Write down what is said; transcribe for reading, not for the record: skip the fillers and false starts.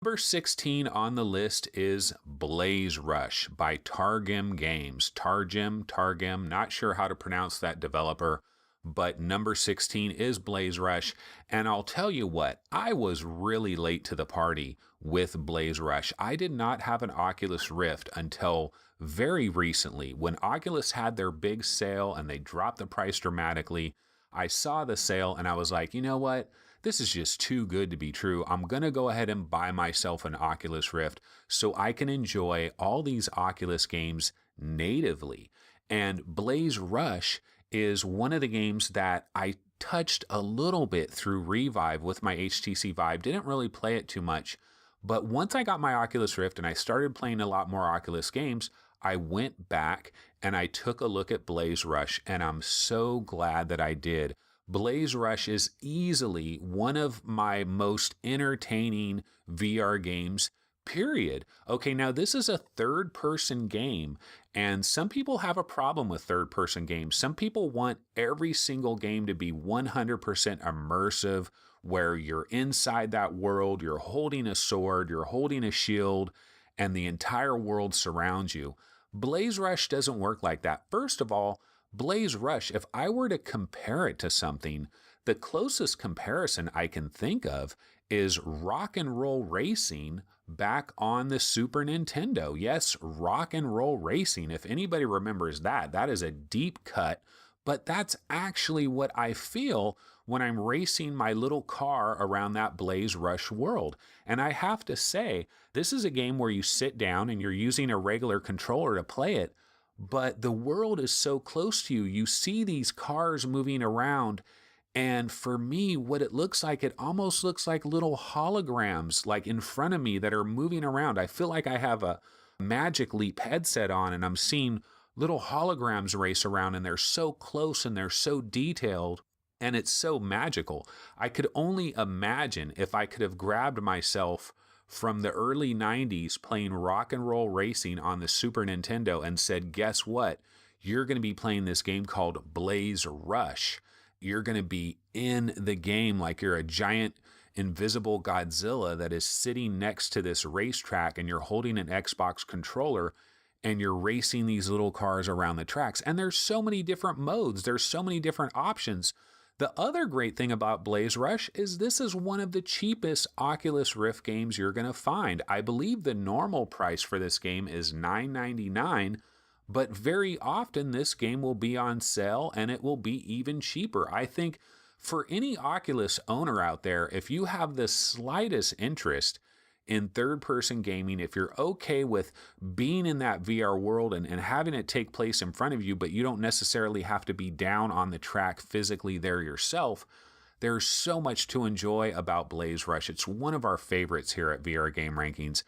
Number 16 on the list is BlazeRush by Targem Games. Targem, not sure how to pronounce that developer, but number 16 is BlazeRush. And I'll tell you what, I was really late to the party with BlazeRush. I did not have an Oculus Rift until very recently. When Oculus had their big sale and they dropped the price dramatically, I saw the sale and I was like, you know what? This is just too good to be true. I'm going to go ahead and buy myself an Oculus Rift so I can enjoy all these Oculus games natively. And BlazeRush is one of the games that I touched a little bit through Revive with my HTC Vive. Didn't really play it too much. But once I got my Oculus Rift and I started playing a lot more Oculus games, I went back and I took a look at BlazeRush, and I'm so glad that I did. BlazeRush is easily one of my most entertaining VR games, period. Okay, now this is a third-person game, and some people have a problem with third-person games. Some people want every single game to be 100% immersive, where you're inside that world, you're holding a sword, you're holding a shield, and the entire world surrounds you. BlazeRush doesn't work like that. First of all, BlazeRush, if I were to compare it to something, the closest comparison I can think of is Rock and Roll Racing back on the Super Nintendo. Yes, Rock and Roll Racing. If anybody remembers that, that is a deep cut, but that's actually what I feel when I'm racing my little car around that BlazeRush world. And I have to say, this is a game where you sit down and you're using a regular controller to play it, but the world is so close to you. You see these cars moving around, and for me, what it looks like, it almost looks like little holograms like in front of me that are moving around. I feel like I have a Magic Leap headset on and I'm seeing little holograms race around, and they're so close and they're so detailed. And it's so magical. I could only imagine if I could have grabbed myself from the early 90s playing Rock and Roll Racing on the Super Nintendo and said, guess what? You're going to be playing this game called BlazeRush. You're going to be in the game like you're a giant invisible Godzilla that is sitting next to this racetrack, and you're holding an Xbox controller and you're racing these little cars around the tracks. And there's so many different modes. There's so many different options. The other great thing about BlazeRush is this is one of the cheapest Oculus Rift games you're going to find. I believe the normal price for this game is $9.99, but very often this game will be on sale and it will be even cheaper. I think for any Oculus owner out there, if you have the slightest interest in third-person gaming, if you're okay with being in that VR world and having it take place in front of you, but you don't necessarily have to be down on the track physically there yourself, there's so much to enjoy about BlazeRush. It's one of our favorites here at VR Game Rankings.